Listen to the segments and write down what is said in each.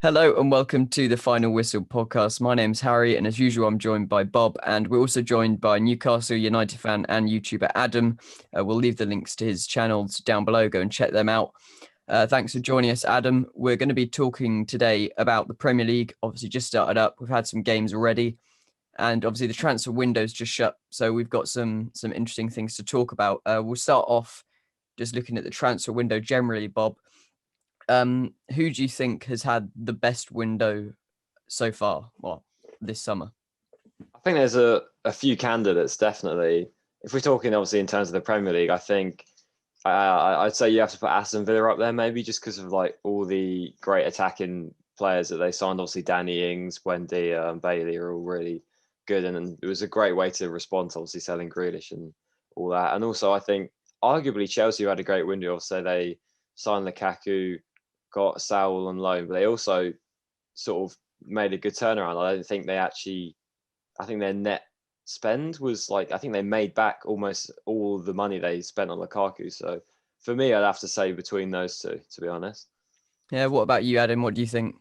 Hello and welcome to the Final Whistle podcast. My name's Harry, and as usual, I'm joined by Bob, and we're also joined by Newcastle United fan and YouTuber Adam. We'll leave the links to his channels down below. Go and check them out. Thanks for joining us, Adam. We're going to be talking today about the Premier League. Obviously, just started up. We've had some games already, and obviously the transfer window's just shut. So we've got some interesting things to talk about. We'll start off just looking at the transfer window generally, Bob. Who do you think has had the best window so far? Well, this summer. I think there's a few candidates, definitely. If we're talking, obviously, in terms of the Premier League, I think I'd say you have to put Aston Villa up there, maybe just because of like all the great attacking players that they signed. Obviously, Danny Ings, Buendia, and Bailey are all really good, and it was a great way to respond to obviously selling Grealish and all that. And also, I think arguably Chelsea had a great window. So they signed Lukaku, got Saul on loan, but they also sort of made a good turnaround. I don't think they actually. I think their net spend was like, I think they made back almost all the money they spent on Lukaku. So for me, I'd have to say between those two, to be honest. Yeah. What about you, Adam? What do you think?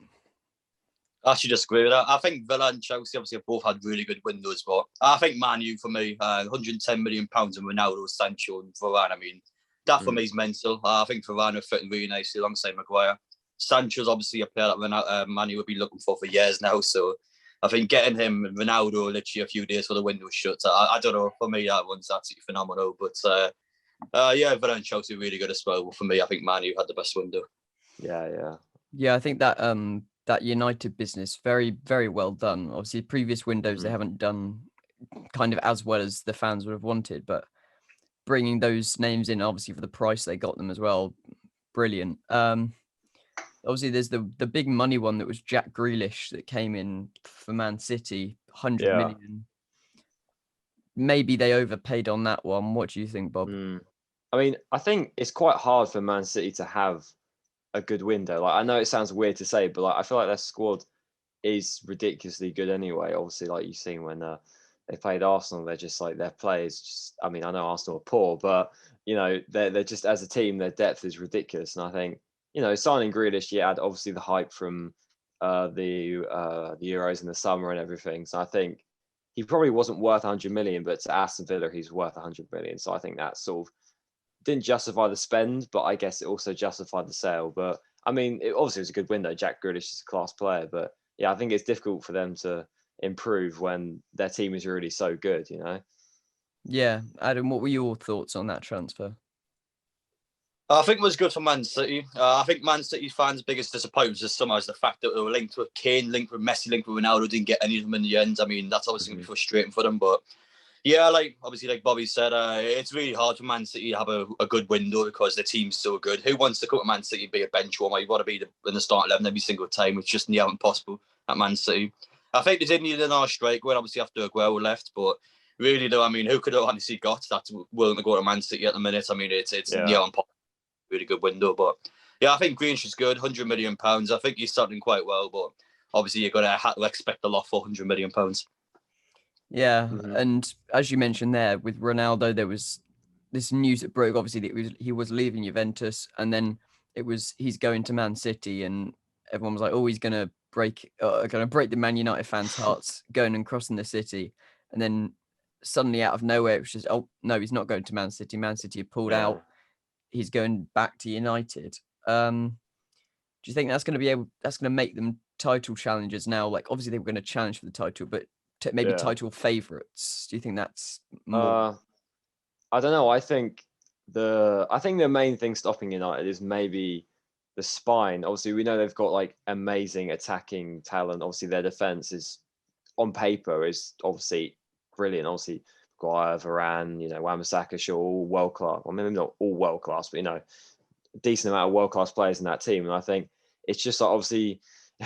I actually disagree with that. I think Villa and Chelsea obviously have both had really good windows, but I think Man U for me, £110 million in Ronaldo, Sancho, and Varane. I mean, that for me is mental. I think Varane would fit in really nicely alongside Maguire. Sancho's obviously a player that Man U would be looking for years now. So I think getting him and Ronaldo literally a few days for the window shut. I don't know. For me, that one's absolutely phenomenal. But yeah, Villa and Chelsea are really good as well. But for me, I think Man U had the best window. Yeah. I think that that United business very well done. Obviously, previous windows they haven't done kind of as well as the fans would have wanted, but bringing those names in, obviously for the price they got them as well, brilliant. Obviously, there's the big money one that was Jack Grealish that came in for Man City, 100 million. Maybe they overpaid on that one. What do you think, Bob? I mean, I think it's quite hard for Man City to have a good window. Like, I know it sounds weird to say, but like, I feel like their squad is ridiculously good anyway. Obviously, like you've seen when they played Arsenal, they're just like their players. Just, I mean, I know Arsenal are poor, but you know, they're just as a team, their depth is ridiculous. And I think signing Grealish, you had obviously the hype from the Euros in the summer and everything. So I think he probably wasn't worth 100 million, but to Aston Villa, he's worth 100 million. So I think that sort of didn't justify the spend, but I guess it also justified the sale. But I mean, it obviously was a good window. Jack Grealish is a class player, but yeah, I think it's difficult for them to improve when their team is really so good, Yeah, Adam, what were your thoughts on that transfer? I think it was good for Man City. I think Man City fans' biggest disappointment this summer is the fact that they were linked with Kane, linked with Messi, linked with Ronaldo, didn't get any of them in the end. I mean, that's obviously going to be frustrating for them. But yeah, like Bobby said, it's really hard for Man City to have a good window because the team's so good. Who wants to come to Man City and be a bench warmer? You want to be in the start 11 every single time. It's just near impossible at Man City. I think they did need another striker, obviously after Aguero left, but really though, I mean, who could have honestly got that's willing to go to Man City at the minute? I mean, it's near impossible. Really good window, but yeah, I think Grealish is good. £100 million. I think he's starting quite well, but obviously you're gonna have to expect a lot for £100 million. Yeah, and as you mentioned there with Ronaldo, there was this news that broke. Obviously, that he was leaving Juventus, and then it was he's going to Man City, and everyone was like, "Oh, he's gonna break the Man United fans' hearts going and crossing the city," and then suddenly out of nowhere, it was just, "Oh no, he's not going to Man City. Man City have pulled out. He's going back to United." Do you think that's going to make them title challengers now? Like, obviously they were going to challenge for the title, but maybe title favourites. Do you think that's more? I don't know. I think the main thing stopping United is maybe the spine. Obviously, we know they've got like amazing attacking talent. Obviously, their defense is on paper is obviously brilliant. Obviously, Maguire, Varane, Wan-Bissaka, Shaw, all world class. I mean, not all world class, but a decent amount of world class players in that team. And I think it's just like, obviously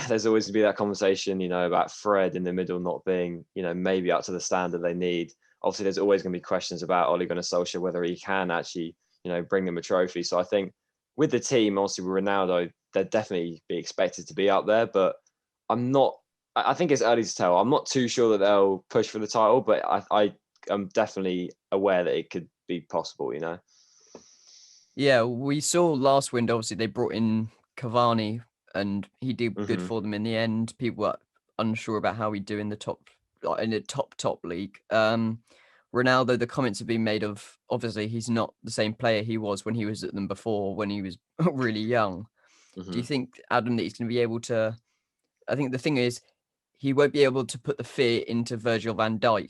there's always going to be that conversation, about Fred in the middle not being, maybe up to the standard they need. Obviously, there's always going to be questions about Ole Gunnar Solskjaer, whether he can actually, bring them a trophy. So I think with the team, obviously with Ronaldo, they'd definitely be expected to be up there. But I think it's early to tell. I'm not too sure that they'll push for the title, but I am definitely aware that it could be possible, Yeah, we saw last window, obviously they brought in Cavani and he did good for them in the end. People were unsure about how he'd do in the top league. Ronaldo, the comments have been made of, obviously he's not the same player he was when he was at them before, when he was really young. Do you think, Adam, that he's going to be able to? I think the thing is, he won't be able to put the fear into Virgil van Dijk,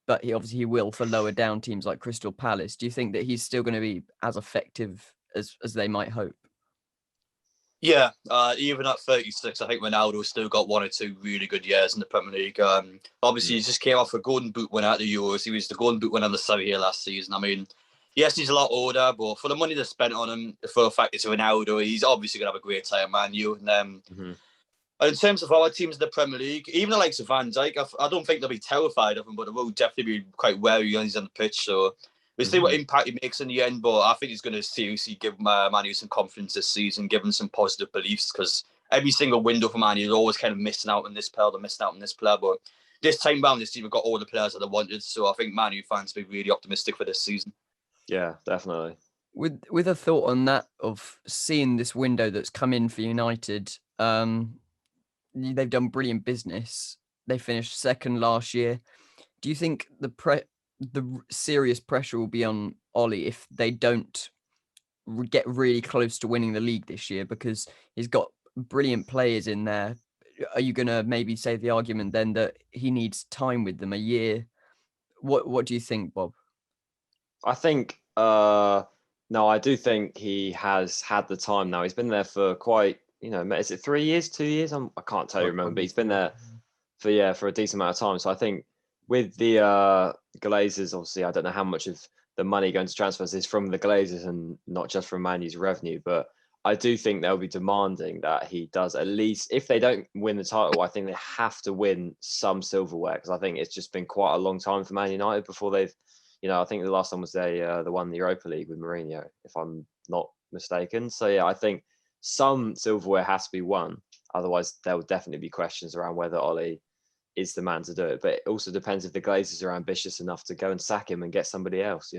but he will for lower down teams like Crystal Palace. Do you think that he's still going to be as effective as they might hope? Yeah, even at 36, I think Ronaldo's still got 1 or 2 really good years in the Premier League. Obviously, he just came off a Golden Boot winner at the Euros. He was the Golden Boot winner in the Serie A last season. I mean, yes, he's a lot older, but for the money they spent on him, for the fact it's Ronaldo, he's obviously going to have a great time at Man U. And in terms of our teams in the Premier League, even the likes of Van Dijk, I don't think they'll be terrified of him, but they will definitely be quite wary when he's on the pitch. So we'll see what impact he makes in the end, but I think he's going to seriously give Man U some confidence this season, give him some positive beliefs, because every single window for Man U is always kind of missing out on this player, they're missing out on this player. But this time round, this team have got all the players that they wanted, so I think Man U fans will be really optimistic for this season. Yeah, definitely. With a thought on that, of seeing this window that's come in for United, they've done brilliant business. They finished second last year. Do you think the serious pressure will be on Ollie if they don't get really close to winning the league this year, because he's got brilliant players in there? Are you going to maybe say the argument then that he needs time with them, a year? What do you think, Bob? I think no, I do think he has had the time now. He's been there for quite, is it 3 years, 2 years? I can't totally remember, but he's been there for a decent amount of time. So I think with the Glazers, obviously, I don't know how much of the money going to transfers is from the Glazers and not just from Man U's revenue, but I do think they'll be demanding that he does, at least, if they don't win the title, I think they have to win some silverware, because I think it's just been quite a long time for Man United before they've, I think the last one was they won the Europa League with Mourinho, if I'm not mistaken. So yeah, I think some silverware has to be won. Otherwise, there will definitely be questions around whether Ollie is the man to do it. But it also depends if the Glazers are ambitious enough to go and sack him and get somebody else,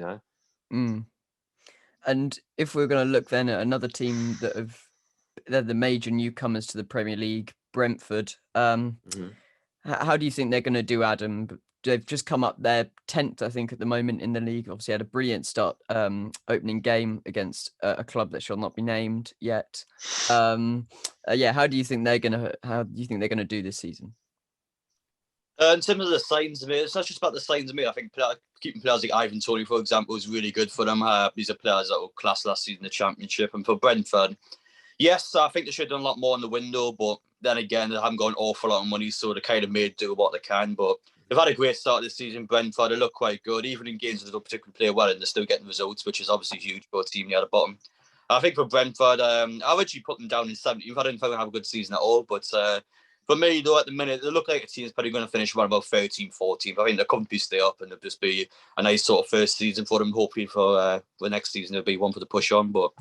And if we're going to look then at another team they're the major newcomers to the Premier League, Brentford. How do you think they're going to do, Adam? They've just come up, they're 10th, I think, at the moment in the league. Obviously had a brilliant start, opening game against a club that shall not be named yet. How do you think they're going to do this season? In terms of the signs of it, it's not just about the signs of it. I think keeping players like Ivan Toney, for example, is really good for them. These are players that were class last season in the Championship. And for Brentford, yes, I think they should have done a lot more in the window, but then again, they haven't got an awful lot of money, so they kind of made do what they can. But they've had a great start this season. Brentford, they look quite good. Even in games that they don't particularly play well, and they're still getting results, which is obviously huge for a team near the bottom. I think for Brentford, I've actually put them down in 17th. I don't think they'll have a good season at all, but for me, though, at the minute, they look like a team that's probably going to finish around about 13th, 14th. I think they'll comfortably stay up, and it'll just be a nice sort of first season for them. Hopefully for the next season, it'll be one for the push on. But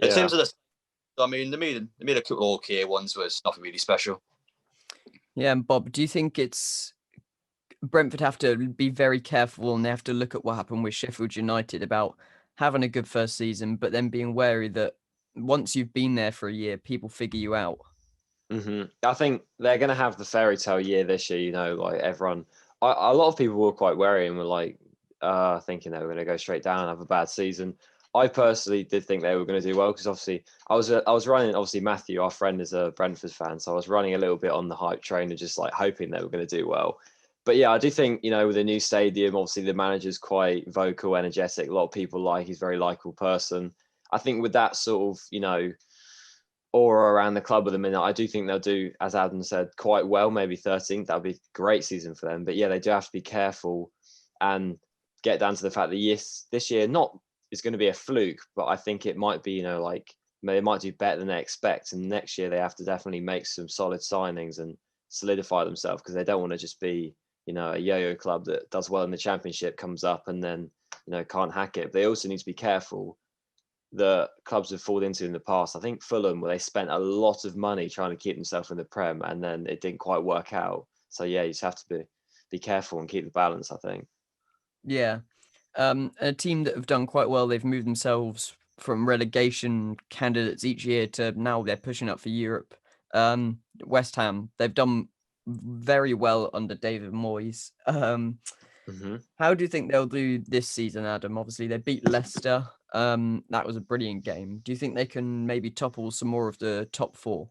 in terms of I mean, they made a couple of okay ones, but it's nothing really special. Yeah, and Bob, do you think it's Brentford have to be very careful, and they have to look at what happened with Sheffield United about having a good first season, but then being wary that once you've been there for a year, people figure you out? I think they're going to have the fairy tale year this year, like everyone. A lot of people were quite wary and were like thinking they were going to go straight down and have a bad season. I personally did think they were going to do well, because obviously I was running, obviously Matthew, our friend, is a Brentford fan, so I was running a little bit on the hype train and just like hoping they were going to do well. But yeah, I do think, with a new stadium, obviously the manager's quite vocal, energetic. A lot of people he's a very likable person. I think with that sort of, aura around the club at the minute, I do think they'll do, as Adam said, quite well, maybe 13th. That'll be a great season for them. But yeah, they do have to be careful and get down to the fact that this year it's going to be a fluke, but I think it might be, they might do better than they expect. And next year they have to definitely make some solid signings and solidify themselves, because they don't want to just be, a yo-yo club that does well in the Championship, comes up and then, can't hack it. But they also need to be careful the clubs have fallen into in the past. I think Fulham, where they spent a lot of money trying to keep themselves in the Prem, and then it didn't quite work out. So yeah, you just have to be careful and keep the balance, I think. Yeah. A team that have done quite well, they've moved themselves from relegation candidates each year to now they're pushing up for Europe. West Ham, they've done very well under David Moyes. How do you think they'll do this season, Adam? Obviously, they beat Leicester. That was a brilliant game. Do you think they can maybe topple some more of the top four?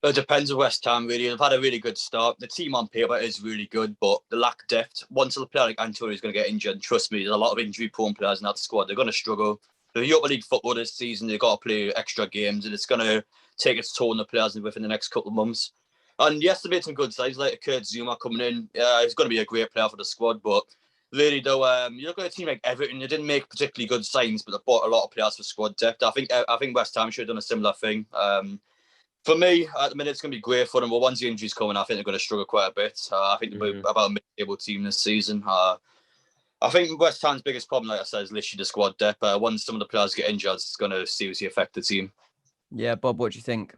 It depends on West Ham, really. They've had a really good start. The team on paper is really good, but the lack of depth. Once a player like Antonio is going to get injured, trust me, there's a lot of injury-prone players in that squad. They're going to struggle. The Europa League football this season, they've got to play extra games, and it's going to take its toll on the players within the next couple of months. And yes, they made some good sides, like Kurt Zuma coming in. He's going to be a great player for the squad, but really, though, you look at a team like Everton, they didn't make particularly good signs, but they bought a lot of players for squad depth. I think West Ham should have done a similar thing. For me, at the minute, it's going to be great for them. But once the injuries come in, I think they're going to struggle quite a bit. I think they'll be about a mid-table team this season. I think West Ham's biggest problem, like I said, is literally the squad depth. Once some of the players get injured, it's going to seriously affect the team. Yeah, Bob, what do you think?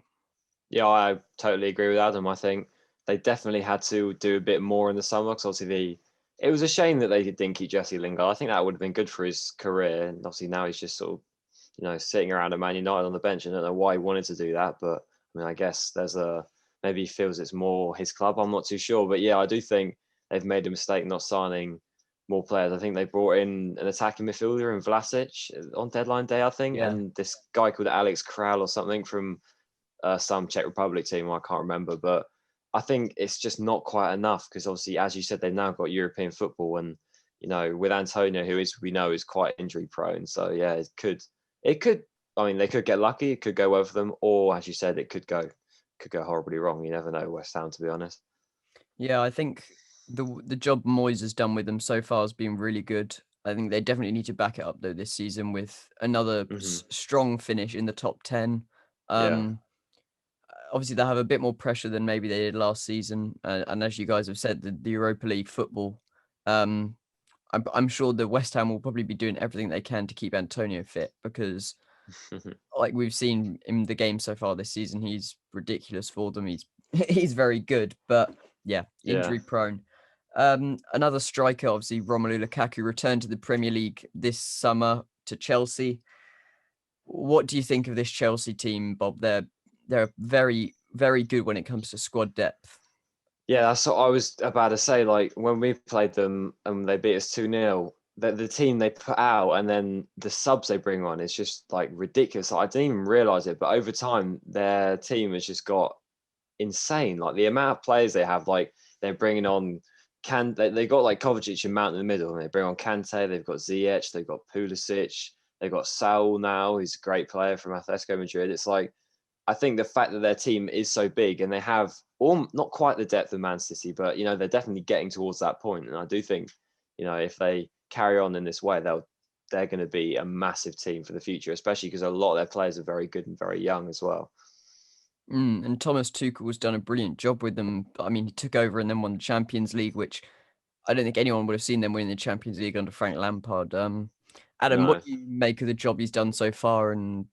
Yeah, I totally agree with Adam. I think they definitely had to do a bit more in the summer because obviously it was a shame that they didn't keep Jesse Lingard. I think that would have been good for his career. And obviously now he's just sort of, sitting around at Man United on the bench. I don't know why he wanted to do that, but I mean, I guess maybe he feels it's more his club. I'm not too sure, but yeah, I do think they've made a mistake not signing more players. I think they brought in an attacking midfielder in Vlasic on deadline day, I think, and this guy called Alex Kral or something from some Czech Republic team. I can't remember, but I think it's just not quite enough because obviously, as you said, they've now got European football, and with Antonio, we know is quite injury prone. So yeah, it could. I mean, they could get lucky. It could go well for them, or as you said, it could go horribly wrong. You never know, West Ham, to be honest. Yeah, I think the job Moyes has done with them so far has been really good. I think they definitely need to back it up though this season with another strong finish in the top 10. Obviously, they have a bit more pressure than maybe they did last season, and as you guys have said, the Europa League football. I'm sure the West Ham will probably be doing everything they can to keep Antonio fit because, like we've seen in the game so far this season, he's ridiculous for them. He's very good, but yeah, injury prone. Another striker, obviously, Romelu Lukaku returned to the Premier League this summer to Chelsea. What do you think of this Chelsea team, Bob? They're very, very good when it comes to squad depth. Yeah, that's what I was about to say. Like when we played them and they beat us 2-0, the team they put out and then the subs they bring on is just like ridiculous. Like, I didn't even realize it, but over time their team has just got insane. Like the amount of players they have, like they're bringing on they got like Kovacic and Mount in the middle, and they bring on Conte. They've got Ziyech, they've got Pulisic, they've got Saul now. He's a great player from Atletico Madrid. It's like I think the fact that their team is so big and they have not quite the depth of Man City, but they're definitely getting towards that point. And I do think, if they carry on in this way, they're going to be a massive team for the future, especially because a lot of their players are very good and very young as well. And Thomas Tuchel has done a brilliant job with them. I mean, he took over and then won the Champions League, which I don't think anyone would have seen them winning the Champions League under Frank Lampard. Adam, what do you make of the job he's done so far and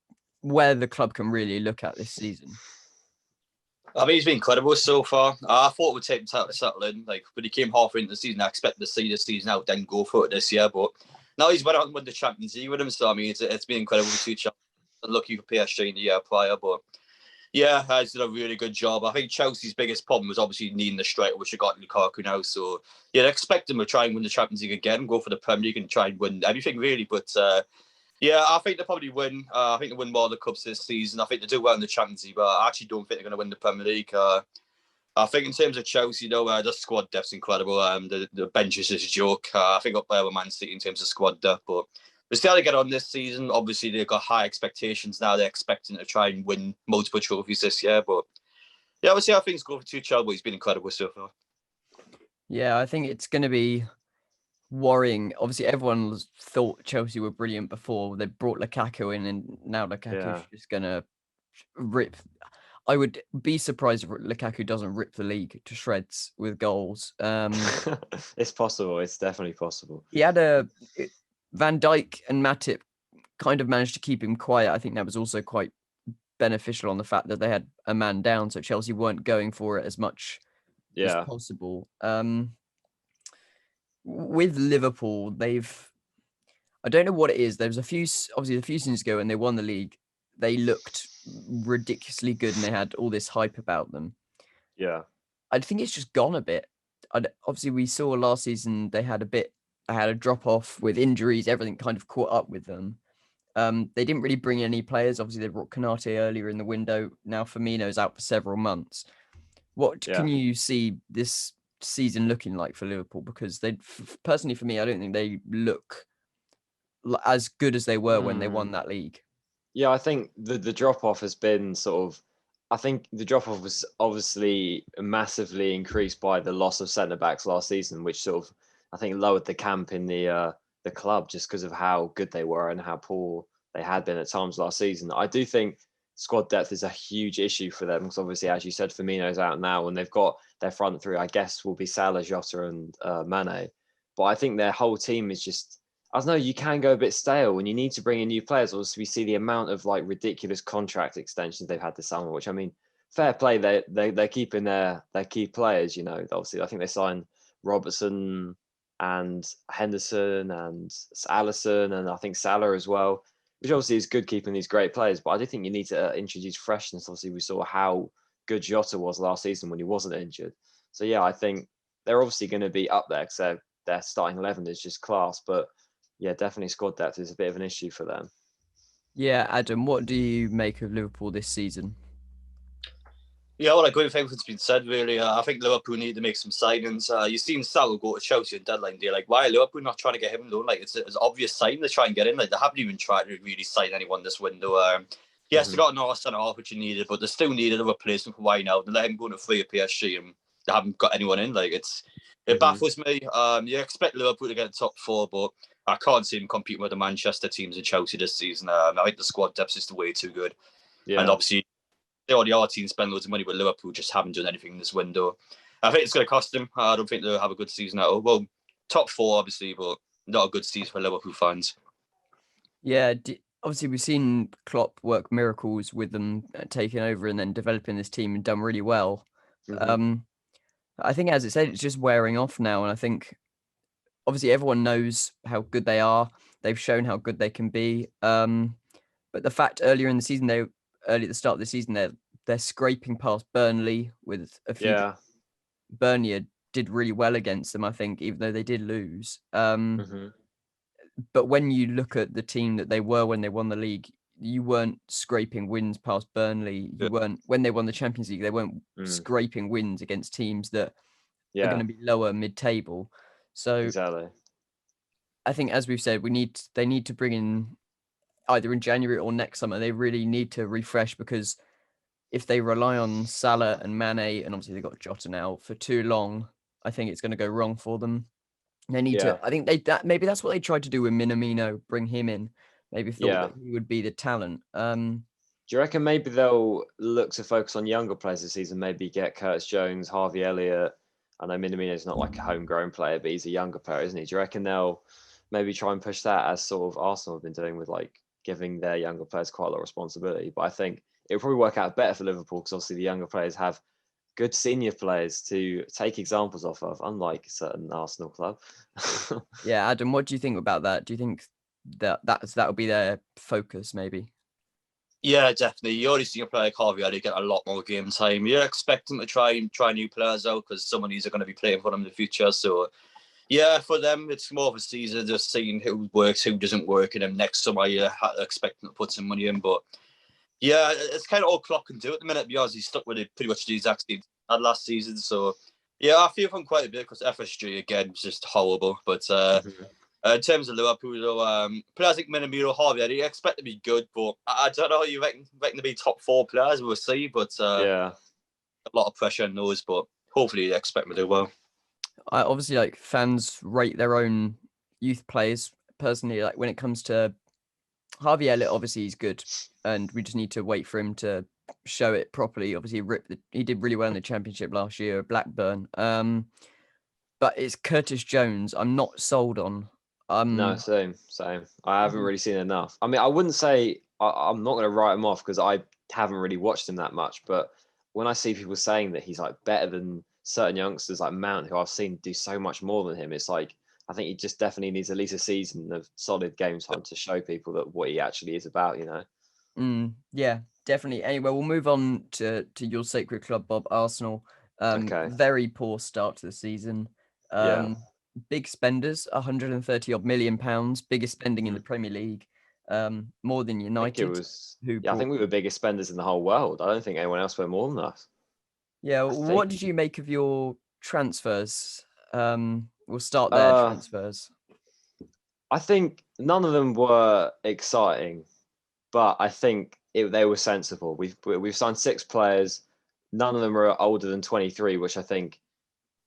where the club can really look at this season? I mean, he's been incredible so far. I thought it would take him time to settle in. Like, when he came halfway into the season, I expected to see the season out, then go for it this year. But now he's went out and won the Champions League with him. So, I mean, it's been incredible to see. Lucky for PSG in the year prior. But, yeah, he's done a really good job. I think Chelsea's biggest problem was obviously needing the striker, which they got Lukaku now. So, yeah, I expect them to try and win the Champions League again, go for the Premier League and try and win everything, really. But, yeah, I think they'll probably win. I think they'll win more of the Cups this season. I think they do well in the Champions League, but I actually don't think they're going to win the Premier League. I think in terms of Chelsea, though, the squad depth's incredible. The bench is just a joke. I think up there with Man City in terms of squad depth, but they still got to get on this season. Obviously, they've got high expectations now. They're expecting to try and win multiple trophies this year, but yeah, we'll see how things go for Tuchel, but he's been incredible so far. Yeah, I think it's going to be worrying. Obviously, everyone thought Chelsea were brilliant before they brought Lukaku in, and now Lukaku's just gonna rip. I would be surprised if Lukaku doesn't rip the league to shreds with goals. It's possible. It's definitely possible. He had Van Dijk and Matip kind of managed to keep him quiet. I think that was also quite beneficial on the fact that they had a man down, so Chelsea weren't going for it as much as possible. With Liverpool, I don't know what it is. There was a few seasons ago when they won the league, they looked ridiculously good and they had all this hype about them. Yeah. I think it's just gone a bit. Obviously, we saw last season they had a drop off with injuries. Everything kind of caught up with them. They didn't really bring any players. Obviously, they brought Conte earlier in the window. Now Firmino's out for several months. What can you see this season looking like for Liverpool? Because personally, for me, I don't think they look as good as they were when they won that league. Yeah, I think the drop off has been sort of. I think the drop off was obviously massively increased by the loss of centre backs last season, which sort of I think lowered the camp in the club just because of how good they were and how poor they had been at times last season. I do think squad depth is a huge issue for them because obviously, as you said, Firmino's out now and they've got their front three. I guess will be Salah, Jota, and Mane. But I think their whole team is just. I don't know, you can go a bit stale when you need to bring in new players. Also, we see the amount of like ridiculous contract extensions they've had this summer, which I mean, fair play. They're keeping their key players. You know, obviously, I think they signed Robertson and Henderson and Allison and I think Salah as well, which obviously is good keeping these great players. But I do think you need to introduce freshness. Obviously, we saw how good Jota was last season when he wasn't injured. So yeah, I think they're obviously going to be up there because their starting 11 is just class, but. Yeah, definitely squad depth is a bit of an issue for them. Yeah, Adam, what do you make of Liverpool this season? Yeah, well, I agree with everything's been said, really. I think Liverpool need to make some signings. You've seen Salah go to Chelsea on deadline day. Like, why are Liverpool not trying to get him, though? Like, it's an obvious sign to try and get him. Like, they haven't even tried to really sign anyone this window. Yes, they got an arse centre half, which you needed, but they still needed a replacement for why now. They let him go to free at PSG and they haven't got anyone in. Like, it baffles me. You expect Liverpool to get top four, but I can't see them competing with the Manchester teams and Chelsea this season. I think the squad depth is way too good. Yeah. And obviously, the other teams spend loads of money, but Liverpool just haven't done anything in this window. I think it's going to cost them. I don't think they'll have a good season at all. Well, top four, obviously, but not a good season for Liverpool fans. Yeah, obviously we've seen Klopp work miracles with them taking over and then developing this team and done really well. I think, as it said, it's just wearing off now. And I think, obviously, everyone knows how good they are. They've shown how good they can be. But the fact earlier in the season, early at the start of the season, they're scraping past Burnley with a few. Yeah. Burnley did really well against them, I think, even though they did lose. But when you look at the team that they were when they won the league, you weren't scraping wins past Burnley. You weren't, when they won the Champions League, they weren't scraping wins against teams that are going to be lower mid-table. So exactly. I think, as we've said, they need to bring in either in January or next summer. They really need to refresh, because if they rely on Salah and Mane, and obviously they've got Jota now, for too long, I think it's going to go wrong for them. They need to. I think maybe that's what they tried to do with Minamino, bring him in. Maybe thought that he would be the talent. Do you reckon maybe they'll look to focus on younger players this season? Maybe get Curtis Jones, Harvey Elliott. I know Minamino's not like a homegrown player, but he's a younger player, isn't he? Do you reckon they'll maybe try and push that, as sort of Arsenal have been doing with like giving their younger players quite a lot of responsibility? But I think it would probably work out better for Liverpool because obviously the younger players have good senior players to take examples off of, unlike a certain Arsenal club. Yeah, Adam, what do you think about that? Do you think that will be their focus, maybe? Yeah, definitely. You already see a player like Harvey Elliott get a lot more game time. You expect them to try new players out because some of these are going to be playing for them in the future. So, yeah, for them, it's more of a season just seeing who works, who doesn't work, and then next summer you expect them to put some money in. But yeah, it's kind of all Klopp can do at the minute because he's stuck with it pretty much the exact same had last season. So, yeah, I feel from quite a bit because FSG again was just horrible. But in terms of Liverpool, though, players like Minamino, Harvey, I expect to be good, but I don't know. You reckon to be top four players? We'll see. But a lot of pressure on those. But hopefully, they expect them to do well. I obviously, like, fans rate their own youth players. Personally, like, when it comes to Harvey Elliott, obviously he's good, and we just need to wait for him to show it properly. Obviously, he did really well in the Championship last year at Blackburn. But it's Curtis Jones I'm not sold on. No, same. I haven't really seen enough. I mean, I wouldn't say I'm not going to write him off because I haven't really watched him that much. But when I see people saying that he's like better than certain youngsters like Mount, who I've seen do so much more than him, it's like I think he just definitely needs at least a season of solid game time to show people that what he actually is about. You know. Yeah, definitely. Anyway, we'll move on to your sacred club, Bob, Arsenal. Okay. Very poor start to the season. Yeah. Big spenders, 130 odd million pounds, biggest spending in the Premier League. More than I think it United, was. who Yeah, I brought. think we were biggest spenders in the whole world. I don't think anyone else went more than us. Yeah, I think. what did you make of your transfers? We'll start there. Uh, Transfers. I think none of them were exciting, but I think they were sensible. We've signed 6 players. None of them are older than 23, which I think,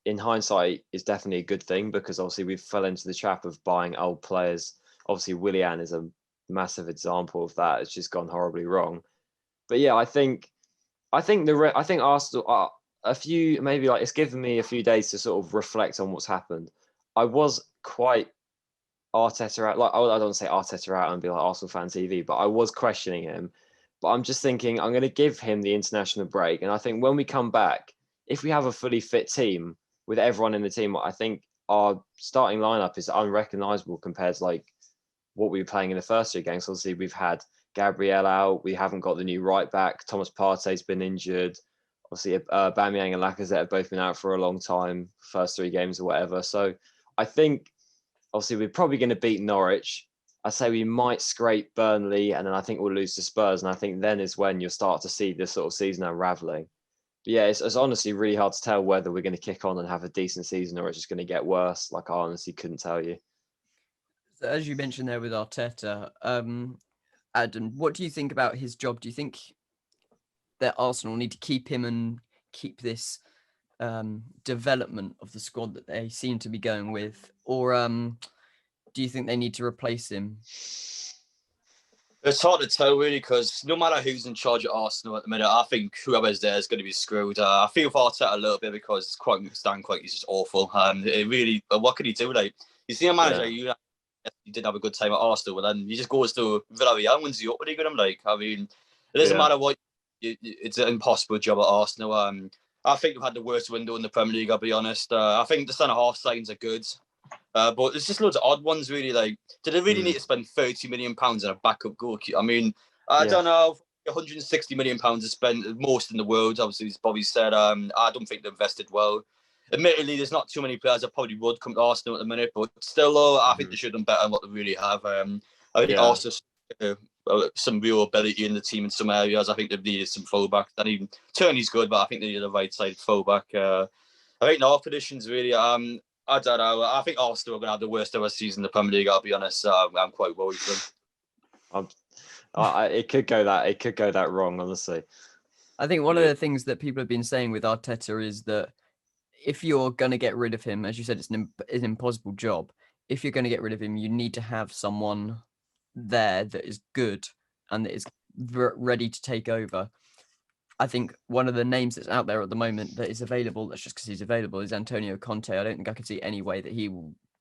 in hindsight, is definitely a good thing because obviously we fell into the trap of buying old players. Obviously, Willian is a massive example of that. It's just gone horribly wrong. But yeah, I think Arsenal are a few, maybe like it's given me a few days to sort of reflect on what's happened. I was quite Arteta out. Like I don't want to say Arteta out and be like Arsenal fan TV, but I was questioning him. But I'm just thinking I'm going to give him the international break, and I think when we come back, if we have a fully fit team with everyone in the team, I think our starting lineup is unrecognisable compared to like what we were playing in the first 3 games. Obviously, we've had Gabriel out. We haven't got the new right back. Thomas Partey's been injured. Obviously, Aubameyang and Lacazette have both been out for a long time, first 3 games or whatever. So I think obviously we're probably going to beat Norwich. I say we might scrape Burnley, and then I think we'll lose to Spurs. And I think then is when you'll start to see this sort of season unraveling. But yeah, it's honestly really hard to tell whether we're going to kick on and have a decent season or it's just going to get worse. Like I honestly couldn't tell you. So as you mentioned there with Arteta, Adam, what do you think about his job? Do you think that Arsenal need to keep him and keep this development of the squad that they seem to be going with, or do you think they need to replace him? It's hard to tell really because no matter who's in charge at Arsenal at the minute, I think whoever's there is going to be screwed. I feel for Arteta a little bit because Stan Kroenke is just awful. It really, what could he do? Like you see a manager, Yeah. you did have a good time at Arsenal, but then he just goes to Villarreal, wins the Europa League with him. Like I mean, it doesn't Yeah. matter what. It's an impossible job at Arsenal. I think we've had the worst window in the Premier League. I'll be honest. I think the centre half signs are good. But there's just loads of odd ones, really. Like, do they really need to spend £30 million on a backup goalkeeper? I mean, I don't know. £160 million is spent, most in the world. Obviously, as Bobby said, I don't think they've invested well. Admittedly, there's not too many players that probably would come to Arsenal at the minute, but still, though, I think they should have done better than what they really have. I think Arsenal some real ability in the team in some areas. I think they've needed some fullback. I mean, Turney's good, but I think they need a right-side fullback. I think our positions really. I don't know. I think Arsenal are going to have the worst ever season in the Premier League. I'll be honest. I'm quite worried for them. It could go that wrong, honestly. I think one of the things that people have been saying with Arteta is that if you're going to get rid of him, as you said, it's an impossible job. If you're going to get rid of him, you need to have someone there that is good and that is ready to take over. I think one of the names that's out there at the moment that is available, that's just because he's available, is Antonio Conte. I don't think I could see any way that he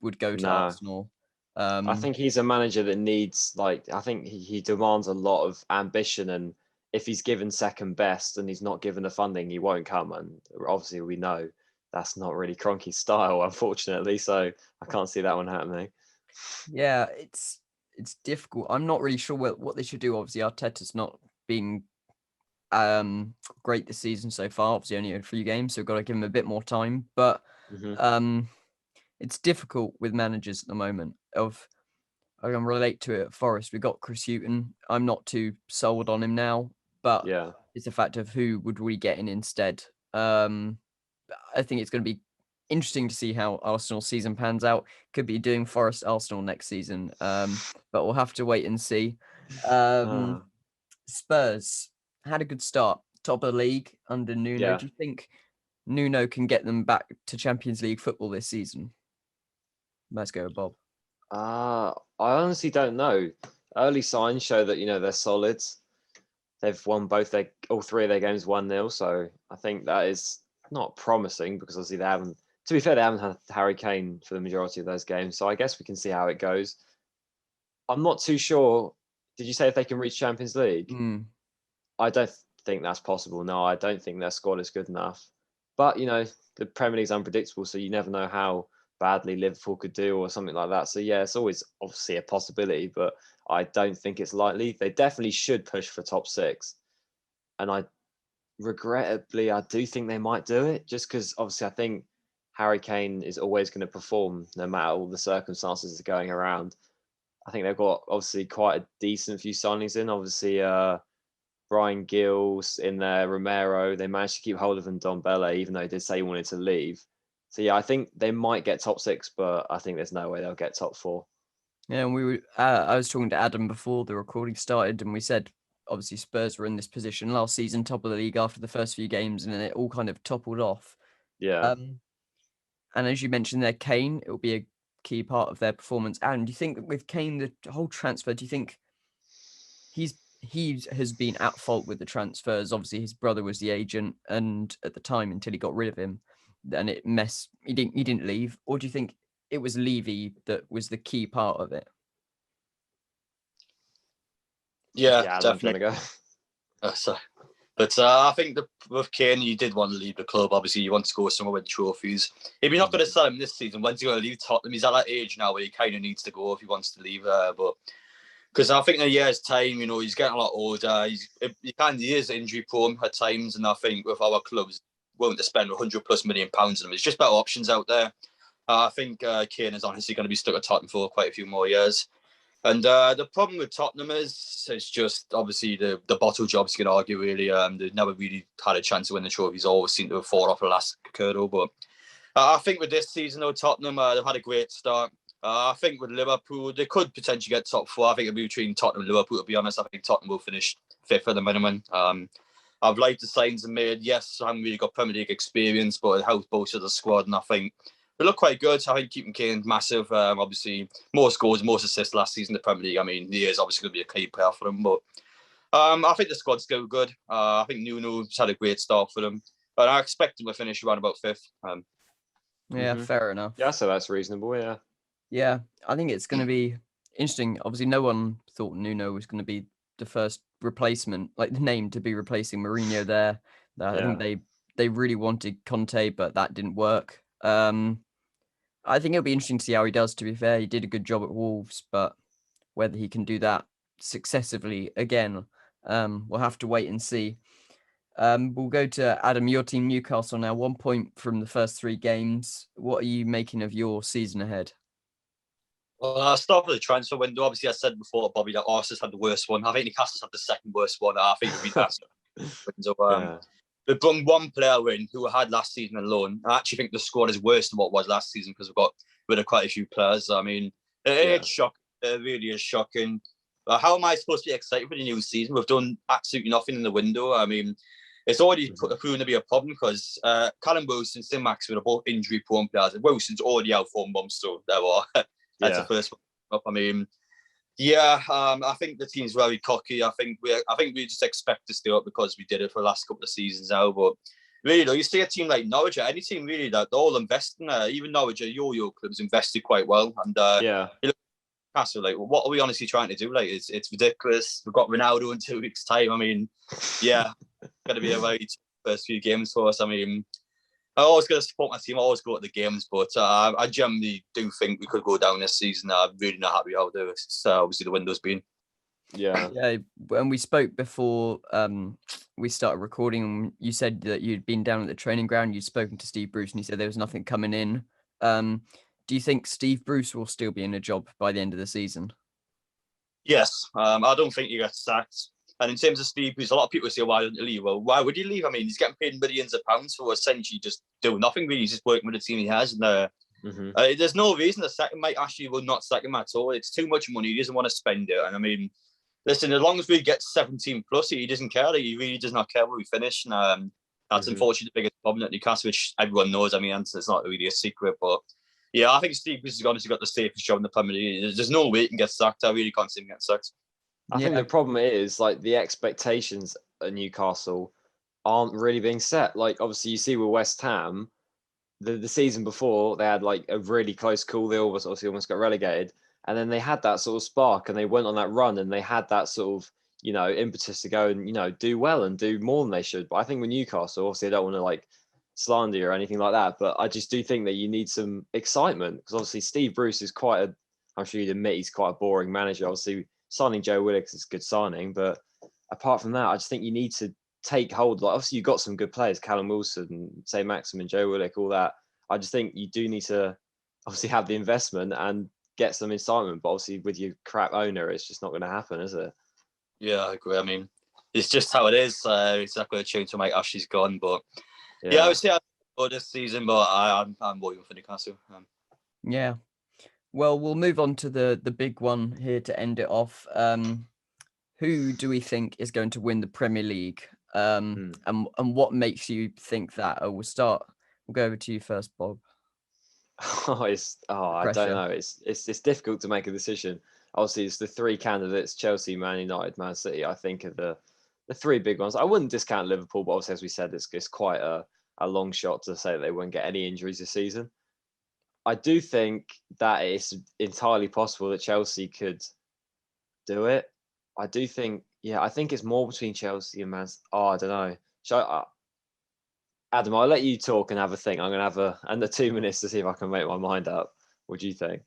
would go to Arsenal. I think he's a manager that needs, like, I think he demands a lot of ambition, and if he's given second best and he's not given the funding, he won't come. And obviously, we know that's not really Kroenke's style, unfortunately. So I can't see that one happening. Yeah, it's difficult. I'm not really sure what they should do. Obviously, Arteta's not been great this season so far. Obviously, only a few games, so we've got to give him a bit more time. But it's difficult with managers at the moment. I can relate to it at Forest. We got Chris Hughton. I'm not too sold on him now, but it's a fact of who would we get in instead. I think it's going to be interesting to see how Arsenal season pans out. Could be doing Forest Arsenal next season, but we'll have to wait and see. Spurs had a good start, top of the league under Nuno. Do you think Nuno can get them back to Champions League football this season? Let's go, Bob. I honestly don't know. Early signs show that they're solid. They've won all 3 of their games 1-0. So I think that is not promising because obviously they haven't. To be fair, they haven't had Harry Kane for the majority of those games. So I guess we can see how it goes. I'm not too sure. Did you say if they can reach Champions League? I don't think that's possible. No, I don't think their squad is good enough. But the Premier League's unpredictable, so you never know how badly Liverpool could do or something like that. So yeah, it's always obviously a possibility, but I don't think it's likely. They definitely should push for top 6. And regrettably, I do think they might do it, just because obviously I think Harry Kane is always going to perform no matter all the circumstances that are going around. I think they've got obviously quite a decent few signings in. Obviously, Brian Gills in there, Romero. They managed to keep hold of Ndombele, even though he did say he wanted to leave. So yeah, I think they might get top 6, but I think there's no way they'll get top 4. Yeah, and I was talking to Adam before the recording started, and we said obviously Spurs were in this position last season, top of the league after the first few games, and then it all kind of toppled off. Yeah. And as you mentioned there, Kane, it will be a key part of their performance. And do you think that with Kane, the whole transfer, do you think he has been at fault with the transfers? Obviously, his brother was the agent, and at the time until he got rid of him, and he didn't leave. Or do you think it was Levy that was the key part of it? Yeah, definitely. Go. Sorry. But I think with Kane, you did want to leave the club. Obviously, you want to go somewhere with trophies. If you're not going to sell him this season, when's he going to leave Tottenham? He's at that age now where he kind of needs to go if he wants to leave there. But because I think in a year's time, he's getting a lot older. He is injury prone at times, and I think with our clubs willing to spend £100+ million on him, there's just better options out there. I think Kane is honestly going to be stuck at Tottenham for quite a few more years. And the problem with Tottenham is just obviously the bottle jobs, you can argue, really. They've never really had a chance to win the trophies, always seem to have fallen off the last hurdle. But I think with this season, though, Tottenham, they've had a great start. I think with Liverpool, they could potentially get top 4. I think it'll be between Tottenham and Liverpool, to be honest. I think Tottenham will finish 5th at the minimum. I've liked the signs they made. Yes, I haven't really got Premier League experience, but it helps bolster the squad, and I think they look quite good. I think keeping Kane massive. Obviously, more scores, more assists last season in the Premier League. I mean, he is obviously going to be a key player for them. But I think the squad's still good. I think Nuno's had a great start for them. But I expect them to finish around about 5th. Fair enough. Yeah, so that's reasonable, yeah. Yeah, I think it's going to be interesting. Obviously, no one thought Nuno was going to be the first replacement, like the name to be replacing Mourinho there. I think they really wanted Conte, but that didn't work. I think it'll be interesting to see how he does, to be fair. He did a good job at Wolves, but whether he can do that successively again, we'll have to wait and see. We'll go to Adam, your team, Newcastle, now 1 point from the first 3 games. What are you making of your season ahead? Well, I'll start with the transfer window. Obviously, I said before, Bobby, that Arsenal's had the worst one. I think Newcastle's had the second worst one. I think it'll be that. We've brought one player in who we had last season alone. I actually think the squad is worse than what it was last season because we've got rid of quite a few players. I mean, it's shocking. It really is shocking. How am I supposed to be excited for the new season? We've done absolutely nothing in the window. I mean, it's already proven to be a problem because Callum Wilson and Sim Maxwell are both injury-prone players. Wilson's already out for months, so there we are. That's the first one up. I mean, I think the team's very cocky. I think we just expect to stay up because we did it for the last couple of seasons now. But really, though, you see a team like Norwich, any team really that they're all investing. Even Norwich, yo-yo clubs invested quite well. And you look at Newcastle, like, what are we honestly trying to do? Like, it's ridiculous. We've got Ronaldo in 2 weeks' time. I mean, going to be a very tough first few games for us. I mean, I'm always going to support my team. I always go to the games, but I generally do think we could go down this season. I'm really not happy how obviously the window's been. Yeah. When we spoke before we started recording, you said that you'd been down at the training ground. You'd spoken to Steve Bruce, and he said there was nothing coming in. Do you think Steve Bruce will still be in a job by the end of the season? Yes. I don't think he gets sacked. And in terms of Steve Bruce, a lot of people say, why don't you leave? Well, why would he leave? I mean, he's getting paid millions of pounds for essentially just doing nothing, really. He's just working with the team he has. And there's no reason the second Mike Ashley will not sack him at all. It's too much money. He doesn't want to spend it. And I mean, listen, as long as we get 17 plus, he doesn't care. He really does not care where we finish. And that's unfortunately the biggest problem at Newcastle, which everyone knows. I mean, it's not really a secret. But yeah, I think Steve Bruce has honestly got the safest job in the Premier League. There's no way he can get sacked. I really can't see him get sacked. I think the problem is like the expectations at Newcastle aren't really being set. Like obviously you see with West Ham, the season before they had like a really close call. They almost got relegated, and then they had that sort of spark and they went on that run and they had that sort of impetus to go and do well and do more than they should. But I think with Newcastle, obviously I don't want to like slander you or anything like that, but I just do think that you need some excitement, because obviously Steve Bruce is I'm sure you'd admit he's quite a boring manager. Obviously signing Joe Willock is a good signing, but apart from that, I just think you need to take hold. Like, obviously you've got some good players, Callum Wilson, say Maximin, Joe Willock, all that. I just think you do need to obviously have the investment and get some excitement, but obviously with your crap owner, it's just not going to happen, is it? Yeah, I agree. I mean, it's just how it is. It's not going to change to make Ashley's gone, but yeah, I would say I this season, but I'm voting for Newcastle. Yeah. Well, we'll move on to the big one here to end it off. Who do we think is going to win the Premier League? And what makes you think that? We'll go over to you first, Bob. I don't know. It's difficult to make a decision. Obviously, it's the three candidates: Chelsea, Man United, Man City. I think are the three big ones. I wouldn't discount Liverpool, but obviously, as we said, it's quite a long shot to say that they won't get any injuries this season. I do think that it's entirely possible that Chelsea could do it. I do think, I think it's more between Chelsea and Man City. I don't know. Adam, I'll let you talk and have a think. I'm going to have under 2 minutes to see if I can make my mind up. What do you think?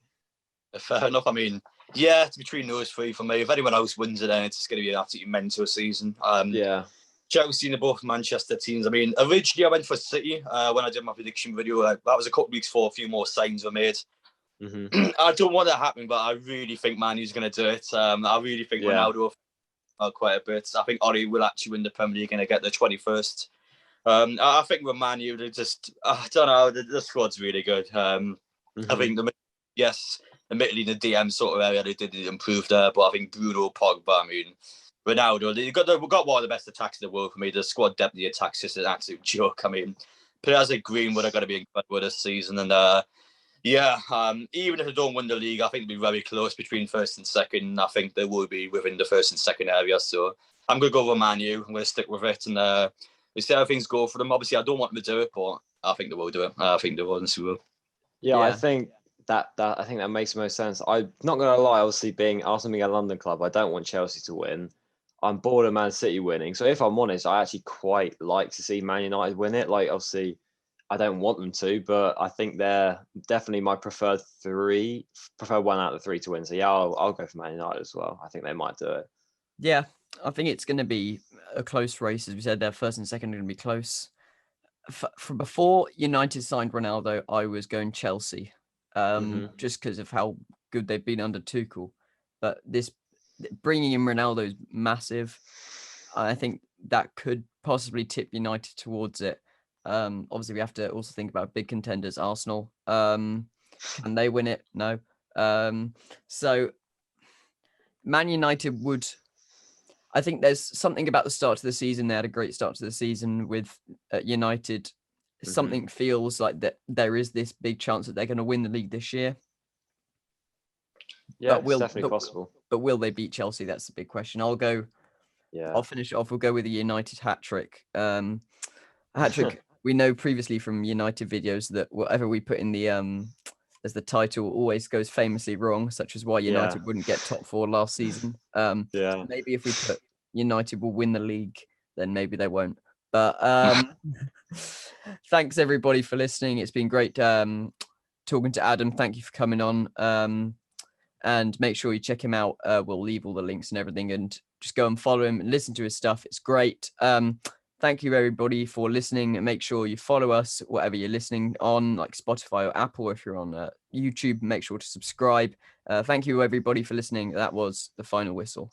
Fair enough. I mean, yeah, it's between those three for me. If anyone else wins it, then it's going to be an absolutely mental season. Chelsea and both Manchester teams. I mean, originally I went for City when I did my prediction video. That was a couple of weeks before a few more signs were made. I don't want that to happen, but I really think Man U's going to do it. I really think Ronaldo quite a bit. I think Oli will actually win the Premier League and get the 21st. I think with Man U, I don't know, the squad's really good. I think admittedly the DM sort of area they did improve there, but I think Bruno, Pogba, I mean, Ronaldo, we've got one of the best attacks in the world for me. The squad depth, the attack's just an absolute joke. I mean, players like Greenwood are going to be incredible this season, and even if they don't win the league, I think it'll be very close between first and second. I think they will be within the first and second area. So I'm going to go with Man U. I'm going to stick with it, and we see how things go for them. Obviously, I don't want them to do it, but I think they will do it. I think they will, and so will. Yeah, I think that makes the most sense. I'm not going to lie. Obviously, Arsenal being a London club, I don't want Chelsea to win. I'm bored of Man City winning. So if I'm honest, I actually quite like to see Man United win it. Like, obviously, I don't want them to, but I think they're definitely my preferred one out of the three to win. So yeah, I'll go for Man United as well. I think they might do it. Yeah, I think it's going to be a close race. As we said, their first and second are going to be close. From before United signed Ronaldo, I was going Chelsea, just because of how good they've been under Tuchel. But bringing in Ronaldo is massive. I think that could possibly tip United towards it. Obviously, we have to also think about big contenders, Arsenal. Can they win it? No. So Man United would. I think there's something about the start of the season. They had a great start to the season with United. Something feels like that there is this big chance that they're going to win the league this year. Yeah, it's definitely possible. But will they beat Chelsea? That's the big question. I'll finish it off. We'll go with a United hat-trick. Hat-trick, we know previously from United videos that whatever we put in the as the title always goes famously wrong, such as why United wouldn't get top four last season. Maybe if we put United will win the league, then maybe they won't. But thanks everybody for listening. It's been great talking to Adam. Thank you for coming on. And make sure you check him out. We'll leave all the links and everything, and just go and follow him and listen to his stuff. It's great. Thank you, everybody, for listening. And make sure you follow us, whatever you're listening on, like Spotify or Apple. If you're on YouTube, make sure to subscribe. Thank you, everybody, for listening. That was The Final Whistle.